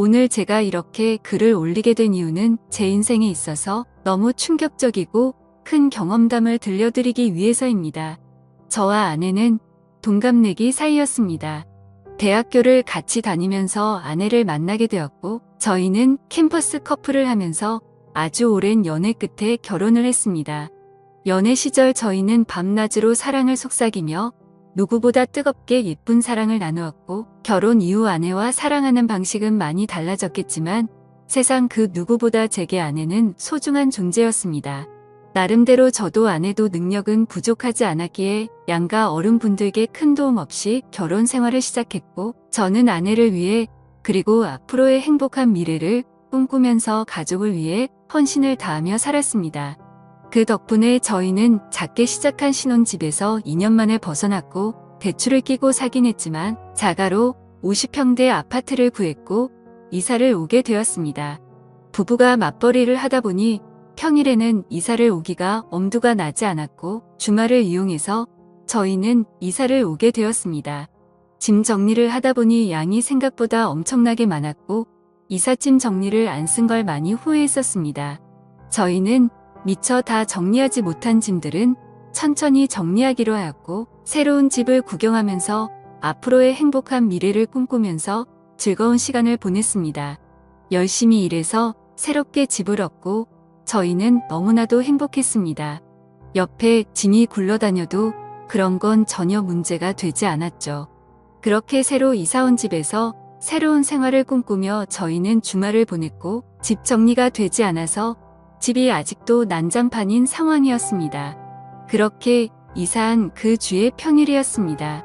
오늘 제가 이렇게 글을 올리게 된 이유는 제 인생에 있어서 너무 충격적이고 큰 경험담을 들려드리기 위해서입니다. 저와 아내는 동갑내기 사이였습니다. 대학교를 같이 다니면서 아내를 만나게 되었고 저희는 캠퍼스 커플을 하면서 아주 오랜 연애 끝에 결혼을 했습니다. 연애 시절 저희는 밤낮으로 사랑을 속삭이며 누구보다 뜨겁게 예쁜 사랑을 나누었고 결혼 이후 아내와 사랑하는 방식은 많이 달라졌겠지만 세상 그 누구보다 제게 아내는 소중한 존재였습니다. 나름대로 저도 아내도 능력은 부족하지 않았기에 양가 어른분들께 큰 도움 없이 결혼 생활을 시작했고 저는 아내를 위해 그리고 앞으로의 행복한 미래를 꿈꾸면서 가족을 위해 헌신을 다하며 살았습니다. 그 덕분에 저희는 작게 시작한 신혼집에서 2년 만에 벗어났고 대출을 끼고 사긴 했지만 자가로 50평대 아파트를 구했고 이사를 오게 되었습니다. 부부가 맞벌이를 하다 보니 평일에는 이사를 오기가 엄두가 나지 않았고 주말을 이용해서 저희는 이사를 오게 되었습니다. 짐 정리를 하다 보니 양이 생각보다 엄청나게 많았고 이삿짐 정리를 안 쓴 걸 많이 후회했었습니다. 저희는 미처 다 정리하지 못한 짐들은 천천히 정리하기로 하였고 새로운 집을 구경하면서 앞으로의 행복한 미래를 꿈꾸면서 즐거운 시간을 보냈습니다. 열심히 일해서 새롭게 집을 얻고 저희는 너무나도 행복했습니다. 옆에 짐이 굴러다녀도 그런 건 전혀 문제가 되지 않았죠. 그렇게 새로 이사온 집에서 새로운 생활을 꿈꾸며 저희는 주말을 보냈고 집 정리가 되지 않아서 집이 아직도 난장판인 상황이었습니다. 그렇게 이사한 그 주의 평일이었습니다.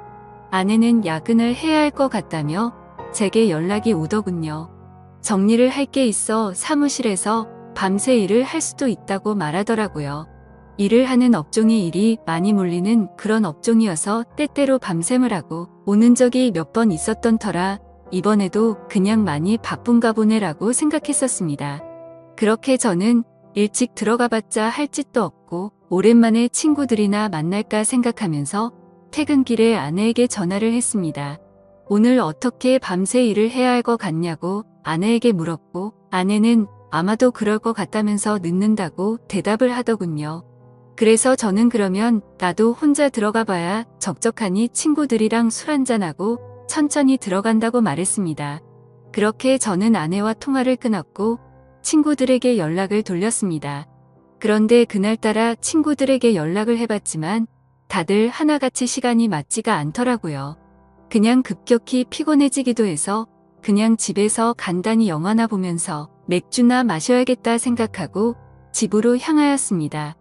아내는 야근을 해야 할 것 같다며 제게 연락이 오더군요. 정리를 할 게 있어 사무실에서 밤새 일을 할 수도 있다고 말하더라고요. 일을 하는 업종이 일이 많이 몰리는 그런 업종이어서 때때로 밤샘을 하고 오는 적이 몇 번 있었던 터라 이번에도 그냥 많이 바쁜가 보네라고 생각했었습니다. 그렇게 저는 일찍 들어가봤자 할 짓도 없고 오랜만에 친구들이나 만날까 생각하면서 퇴근길에 아내에게 전화를 했습니다. 오늘 어떻게 밤새 일을 해야 할 것 같냐고 아내에게 물었고 아내는 아마도 그럴 것 같다면서 늦는다고 대답을 하더군요. 그래서 저는 그러면 나도 혼자 들어가 봐야 적적하니 친구들이랑 술 한잔하고 천천히 들어간다고 말했습니다. 그렇게 저는 아내와 통화를 끊었고 친구들에게 연락을 돌렸습니다. 그런데 그날따라 친구들에게 연락을 해봤지만 다들 하나같이 시간이 맞지가 않더라고요. 그냥 급격히 피곤해지기도 해서 그냥 집에서 간단히 영화나 보면서 맥주나 마셔야겠다 생각하고 집으로 향하였습니다.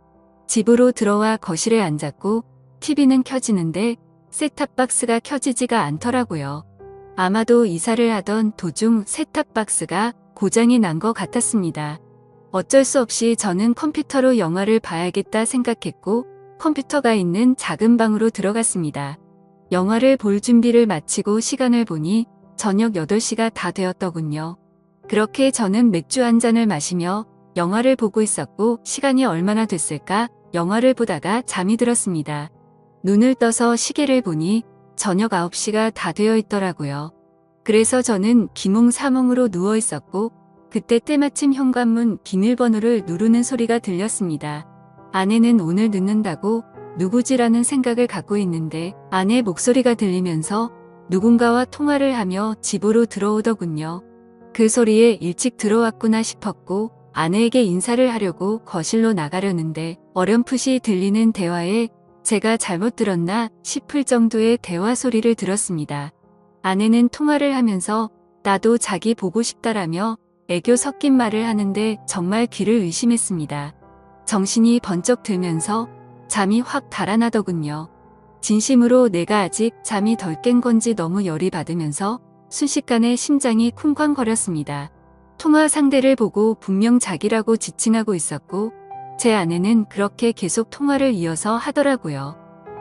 집으로 들어와 거실에 앉았고 TV는 켜지는데 셋탑박스가 켜지지가 않더라고요. 아마도 이사를 하던 도중 셋탑박스가 고장이 난 것 같았습니다. 어쩔 수 없이 저는 컴퓨터로 영화를 봐야겠다 생각했고 컴퓨터가 있는 작은 방으로 들어갔습니다. 영화를 볼 준비를 마치고 시간을 보니 저녁 8시가 다 되었더군요. 그렇게 저는 맥주 한 잔을 마시며 영화를 보고 있었고 시간이 얼마나 됐을까 영화를 보다가 잠이 들었습니다. 눈을 떠서 시계를 보니 저녁 9시가 다 되어 있더라고요. 그래서 저는 기몽사몽으로 누워 있었고 그때 때마침 현관문 비밀번호를 누르는 소리가 들렸습니다. 아내는 오늘 늦는다고 누구지라는 생각을 갖고 있는데 아내 목소리가 들리면서 누군가와 통화를 하며 집으로 들어오더군요. 그 소리에 일찍 들어왔구나 싶었고 아내에게 인사를 하려고 거실로 나가려는데 어렴풋이 들리는 대화에 제가 잘못 들었나 싶을 정도의 대화 소리를 들었습니다. 아내는 통화를 하면서 나도 자기 보고 싶다라며 애교 섞인 말을 하는데 정말 귀를 의심했습니다. 정신이 번쩍 들면서 잠이 확 달아나더군요. 진심으로 내가 아직 잠이 덜 깬 건지 너무 열이 받으면서 순식간에 심장이 쿵쾅거렸습니다. 통화 상대를 보고 분명 자기라고 지칭하고 있었고 제 아내는 그렇게 계속 통화를 이어서 하더라고요.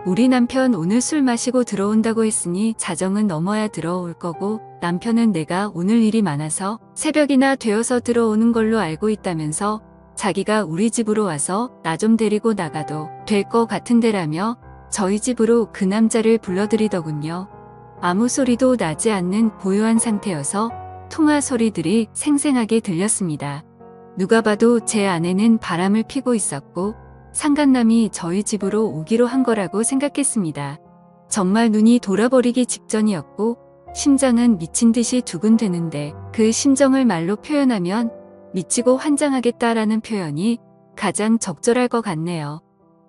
우리 남편 오늘 술 마시고 들어온다고 했으니 자정은 넘어야 들어올 거고 남편은 내가 오늘 일이 많아서 새벽이나 되어서 들어오는 걸로 알고 있다면서 자기가 우리 집으로 와서 나 좀 데리고 나가도 될 것 같은데라며 저희 집으로 그 남자를 불러들이더군요. 아무 소리도 나지 않는 고요한 상태여서 통화 소리들이 생생하게 들렸습니다. 누가 봐도 제 아내는 바람을 피고 있었고 상간남이 저희 집으로 오기로 한 거라고 생각했습니다. 정말 눈이 돌아버리기 직전이었고 심장은 미친 듯이 두근대는데 그 심정을 말로 표현하면 미치고 환장하겠다라는 표현이 가장 적절할 것 같네요.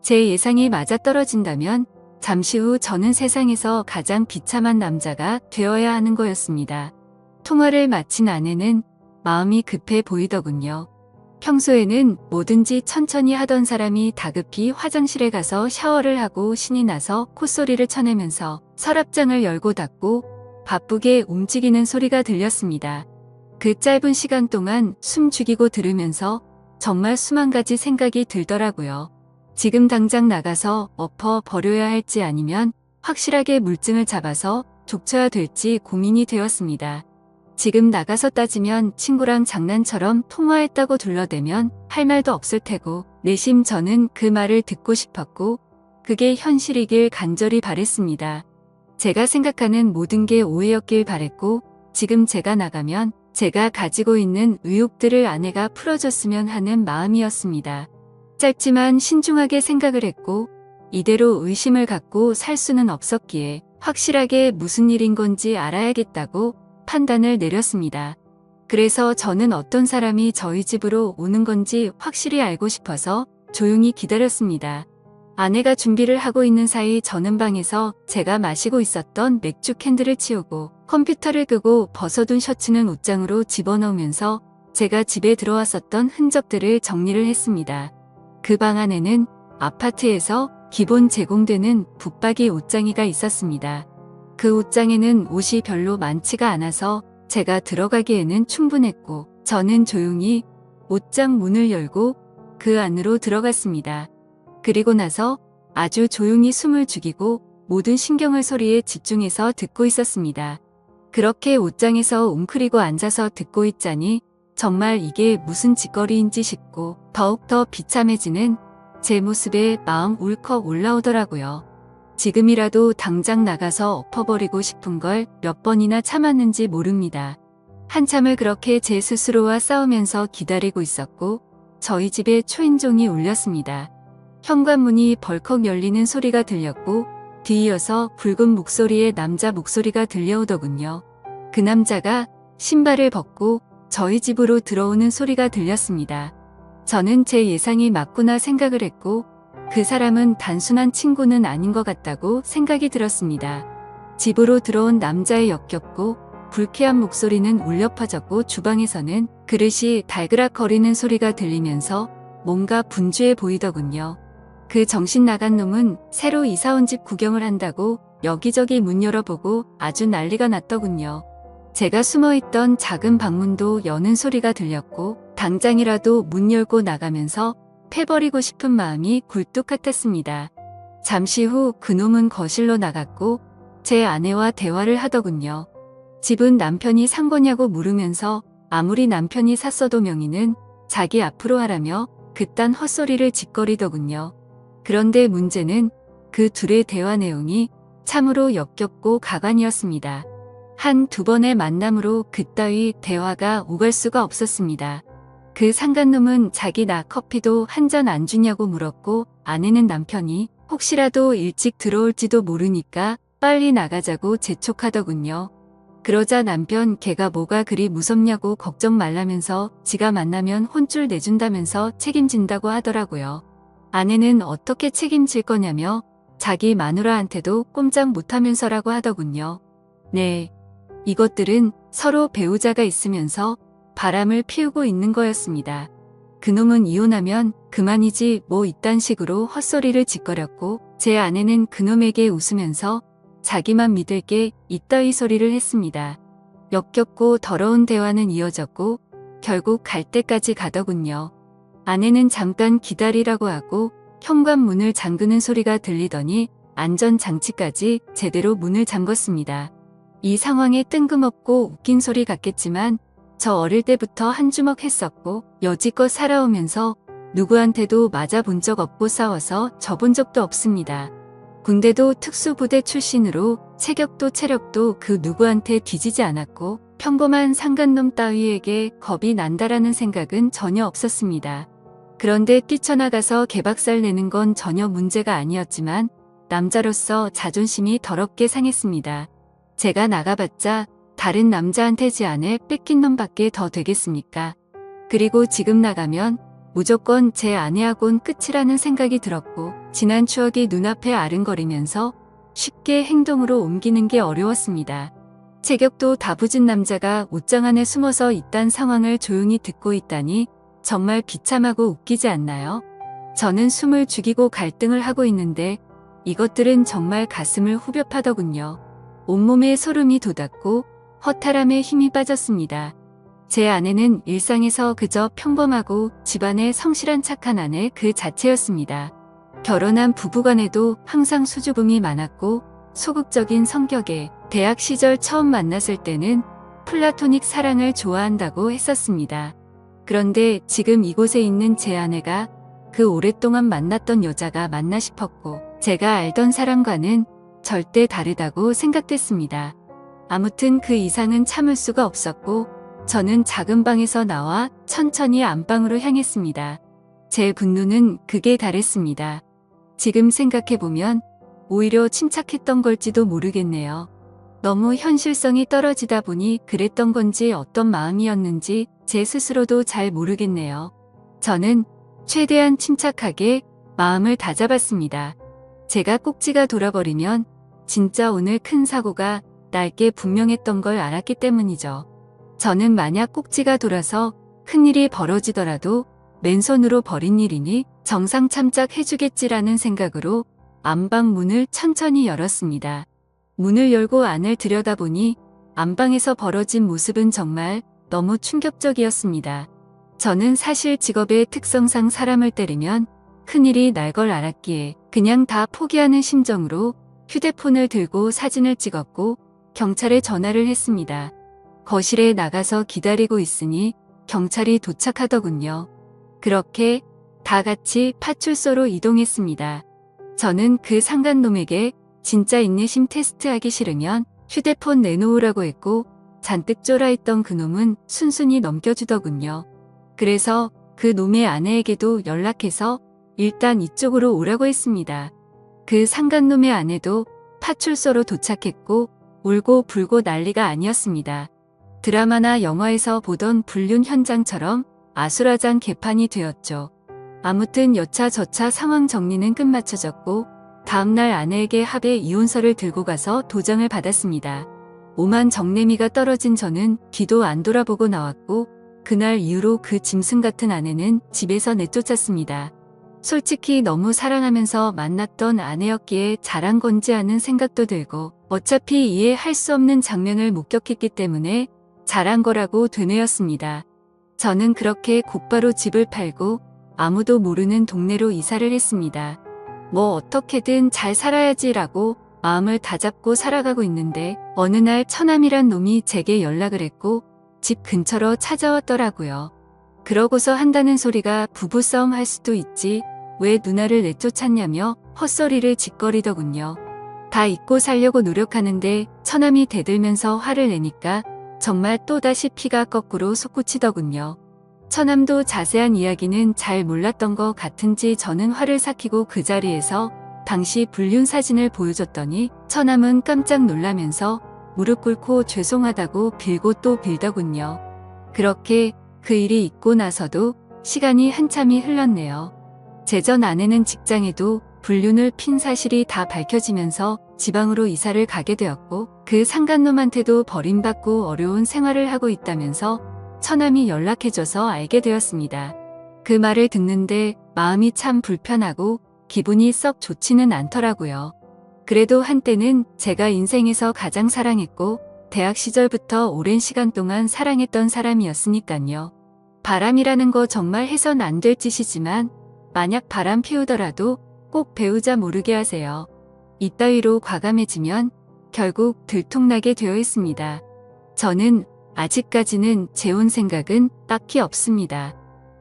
제 예상이 맞아떨어진다면 잠시 후 저는 세상에서 가장 비참한 남자가 되어야 하는 거였습니다. 통화를 마친 아내는 마음이 급해 보이더군요. 평소에는 뭐든지 천천히 하던 사람이 다급히 화장실에 가서 샤워를 하고 신이 나서 콧소리를 쳐내면서 서랍장을 열고 닫고 바쁘게 움직이는 소리가 들렸습니다. 그 짧은 시간 동안 숨 죽이고 들으면서 정말 수만 가지 생각이 들더라고요. 지금 당장 나가서 엎어 버려야 할지 아니면 확실하게 물증을 잡아서 족쳐야 될지 고민이 되었습니다. 지금 나가서 따지면 친구랑 장난처럼 통화했다고 둘러대면 할 말도 없을 테고 내심 저는 그 말을 듣고 싶었고 그게 현실이길 간절히 바랬습니다. 제가 생각하는 모든 게 오해였길 바랬고 지금 제가 나가면 제가 가지고 있는 의혹들을 아내가 풀어줬으면 하는 마음이었습니다. 짧지만 신중하게 생각을 했고 이대로 의심을 갖고 살 수는 없었기에 확실하게 무슨 일인 건지 알아야겠다고 판단을 내렸습니다. 그래서 저는 어떤 사람이 저희 집으로 오는 건지 확실히 알고 싶어서 조용히 기다렸습니다. 아내가 준비를 하고 있는 사이 저는 방에서 제가 마시고 있었던 맥주 캔들을 치우고 컴퓨터를 끄고 벗어둔 셔츠는 옷장으로 집어넣으면서 제가 집에 들어왔었던 흔적들을 정리를 했습니다. 그 방 안에는 아파트에서 기본 제공되는 붙박이 옷장이가 있었습니다. 그 옷장에는 옷이 별로 많지가 않아서 제가 들어가기에는 충분했고 저는 조용히 옷장 문을 열고 그 안으로 들어갔습니다. 그리고 나서 아주 조용히 숨을 죽이고 모든 신경을 소리에 집중해서 듣고 있었습니다. 그렇게 옷장에서 웅크리고 앉아서 듣고 있자니 정말 이게 무슨 짓거리인지 싶고 더욱더 비참해지는 제 모습에 마음 울컥 올라오더라고요. 지금이라도 당장 나가서 엎어버리고 싶은 걸 몇 번이나 참았는지 모릅니다. 한참을 그렇게 제 스스로와 싸우면서 기다리고 있었고 저희 집에 초인종이 울렸습니다. 현관문이 벌컥 열리는 소리가 들렸고 뒤이어서 붉은 목소리의 남자 목소리가 들려오더군요. 그 남자가 신발을 벗고 저희 집으로 들어오는 소리가 들렸습니다. 저는 제 예상이 맞구나 생각을 했고 그 사람은 단순한 친구는 아닌 것 같다고 생각이 들었습니다. 집으로 들어온 남자의 역겹고 불쾌한 목소리는 울려 퍼졌고 주방에서는 그릇이 달그락거리는 소리가 들리면서 뭔가 분주해 보이더군요. 그 정신 나간 놈은 새로 이사 온 집 구경을 한다고 여기저기 문 열어보고 아주 난리가 났더군요. 제가 숨어있던 작은 방문도 여는 소리가 들렸고 당장이라도 문 열고 나가면서 패버리고 싶은 마음이 굴뚝 같았습니다. 잠시 후 그놈은 거실로 나갔고 제 아내와 대화를 하더군요. 집은 남편이 산 거냐고 물으면서 아무리 남편이 샀어도 명의는 자기 앞으로 하라며 그딴 헛소리를 짓거리더군요. 그런데 문제는 그 둘의 대화 내용이 참으로 역겹고 가관이었습니다. 한두 번의 만남으로 그따위 대화가 오갈 수가 없었습니다. 그 상간놈은 자기 나 커피도 한 잔 안 주냐고 물었고 아내는 남편이 혹시라도 일찍 들어올지도 모르니까 빨리 나가자고 재촉하더군요. 그러자 남편 걔가 뭐가 그리 무섭냐고 걱정 말라면서 지가 만나면 혼쭐 내준다면서 책임진다고 하더라고요. 아내는 어떻게 책임질 거냐며 자기 마누라한테도 꼼짝 못하면서라고 하더군요. 네, 이것들은 서로 배우자가 있으면서 바람을 피우고 있는 거였습니다. 그놈은 이혼하면 그만이지 뭐 이딴 식으로 헛소리를 짓거렸고 제 아내는 그놈에게 웃으면서 자기만 믿을 게 이따위 소리를 했습니다. 역겹고 더러운 대화는 이어졌고 결국 갈 때까지 가더군요. 아내는 잠깐 기다리라고 하고 현관문을 잠그는 소리가 들리더니 안전장치까지 제대로 문을 잠궜습니다. 이 상황에 뜬금없고 웃긴 소리 같겠지만 저 어릴 때부터 한 주먹 했었고 여지껏 살아오면서 누구한테도 맞아본 적 없고 싸워서 져본 적도 없습니다. 군대도 특수부대 출신으로 체격도 체력도 그 누구한테 뒤지지 않았고 평범한 상간놈 따위에게 겁이 난다라는 생각은 전혀 없었습니다. 그런데 뛰쳐나가서 개박살 내는 건 전혀 문제가 아니었지만 남자로서 자존심이 더럽게 상했습니다. 제가 나가봤자 다른 남자한테 제 아내 뺏긴 놈밖에 더 되겠습니까? 그리고 지금 나가면 무조건 제 아내하고는 끝이라는 생각이 들었고 지난 추억이 눈앞에 아른거리면서 쉽게 행동으로 옮기는 게 어려웠습니다. 체격도 다부진 남자가 옷장 안에 숨어서 이딴 상황을 조용히 듣고 있다니 정말 비참하고 웃기지 않나요? 저는 숨을 죽이고 갈등을 하고 있는데 이것들은 정말 가슴을 후벼 파더군요. 온몸에 소름이 돋았고 허탈함에 힘이 빠졌습니다. 제 아내는 일상에서 그저 평범하고 집안에 성실한 착한 아내 그 자체였습니다. 결혼한 부부간에도 항상 수줍음이 많았고 소극적인 성격에 대학 시절 처음 만났을 때는 플라토닉 사랑을 좋아한다고 했었습니다. 그런데 지금 이곳에 있는 제 아내가 그 오랫동안 만났던 여자가 맞나 싶었고 제가 알던 사람과는 절대 다르다고 생각됐습니다. 아무튼 그 이상은 참을 수가 없었고 저는 작은 방에서 나와 천천히 안방으로 향했습니다. 제 분노는 극에 달했습니다. 지금 생각해보면 오히려 침착했던 걸지도 모르겠네요. 너무 현실성이 떨어지다 보니 그랬던 건지 어떤 마음이었는지 제 스스로도 잘 모르겠네요. 저는 최대한 침착하게 마음을 다잡았습니다. 제가 꼭지가 돌아버리면 진짜 오늘 큰 사고가 날 게 분명했던 걸 알았기 때문이죠. 저는 만약 꼭지가 돌아서 큰일이 벌어지더라도 맨손으로 벌인 일이니 정상 참작해주겠지라는 생각으로 안방 문을 천천히 열었습니다. 문을 열고 안을 들여다보니 안방에서 벌어진 모습은 정말 너무 충격적이었습니다. 저는 사실 직업의 특성상 사람을 때리면 큰일이 날 걸 알았기에 그냥 다 포기하는 심정으로 휴대폰을 들고 사진을 찍었고 경찰에 전화를 했습니다. 거실에 나가서 기다리고 있으니 경찰이 도착하더군요. 그렇게 다 같이 파출소로 이동했습니다. 저는 그 상간놈에게 진짜 인내심 테스트하기 싫으면 휴대폰 내놓으라고 했고 잔뜩 쫄아있던 그놈은 순순히 넘겨주더군요. 그래서 그 놈의 아내에게도 연락해서 일단 이쪽으로 오라고 했습니다. 그 상간놈의 아내도 파출소로 도착했고 울고 불고 난리가 아니었습니다. 드라마나 영화에서 보던 불륜 현장처럼 아수라장 개판이 되었죠. 아무튼 여차저차 상황 정리는 끝마쳐졌고 다음날 아내에게 합의 이혼서를 들고 가서 도장을 받았습니다. 오만 정내미가 떨어진 저는 뒤도 안 돌아보고 나왔고 그날 이후로 그 짐승 같은 아내는 집에서 내쫓았습니다. 솔직히 너무 사랑하면서 만났던 아내였기에 잘한 건지 하는 생각도 들고 어차피 이해할 수 없는 장면을 목격했기 때문에 잘한 거라고 되뇌었습니다. 저는 그렇게 곧바로 집을 팔고 아무도 모르는 동네로 이사를 했습니다. 뭐 어떻게든 잘 살아야지라고 마음을 다잡고 살아가고 있는데 어느 날 처남이란 놈이 제게 연락을 했고 집 근처로 찾아왔더라고요. 그러고서 한다는 소리가 부부싸움 할 수도 있지 왜 누나를 내쫓았냐며 헛소리를 짓거리더군요. 다 잊고 살려고 노력하는데 처남이 대들면서 화를 내니까 정말 또다시 피가 거꾸로 솟구치더군요. 처남도 자세한 이야기는 잘 몰랐던 것 같은지 저는 화를 삭히고 그 자리에서 당시 불륜 사진을 보여줬더니 처남은 깜짝 놀라면서 무릎 꿇고 죄송하다고 빌고 또 빌더군요. 그렇게 그 일이 있고 나서도 시간이 한참이 흘렀네요. 제 전 아내는 직장에도 불륜을 핀 사실이 다 밝혀지면서 지방으로 이사를 가게 되었고 그 상간놈한테도 버림받고 어려운 생활을 하고 있다면서 처남이 연락해줘서 알게 되었습니다. 그 말을 듣는데 마음이 참 불편하고 기분이 썩 좋지는 않더라고요. 그래도 한때는 제가 인생에서 가장 사랑했고 대학 시절부터 오랜 시간 동안 사랑했던 사람이었으니깐요. 바람이라는 거 정말 해선 안 될 짓이지만 만약 바람 피우더라도 꼭 배우자 모르게 하세요. 이따위로 과감해지면 결국 들통나게 되어 있습니다. 저는 아직까지는 재혼 생각은 딱히 없습니다.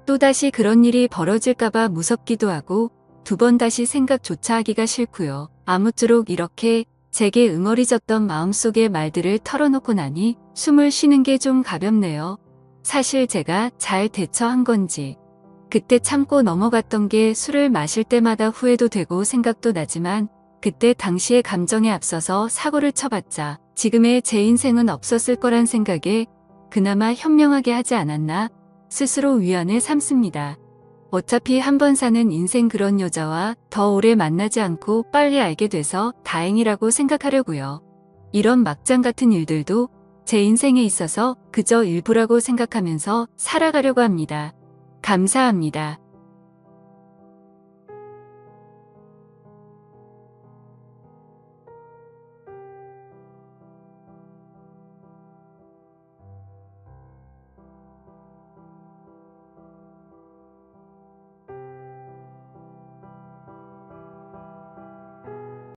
또다시 그런 일이 벌어질까봐 무섭기도 하고 두 번 다시 생각조차 하기가 싫고요. 아무쪼록 이렇게 제게 응어리졌던 마음속의 말들을 털어놓고 나니 숨을 쉬는 게 좀 가볍네요. 사실 제가 잘 대처한 건지, 그때 참고 넘어갔던 게 술을 마실 때마다 후회도 되고 생각도 나지만 그때 당시의 감정에 앞서서 사고를 쳐봤자 지금의 제 인생은 없었을 거란 생각에 그나마 현명하게 하지 않았나 스스로 위안을 삼습니다. 어차피 한 번 사는 인생 그런 여자와 더 오래 만나지 않고 빨리 알게 돼서 다행이라고 생각하려고요. 이런 막장 같은 일들도 제 인생에 있어서 그저 일부라고 생각하면서 살아가려고 합니다. 감사합니다.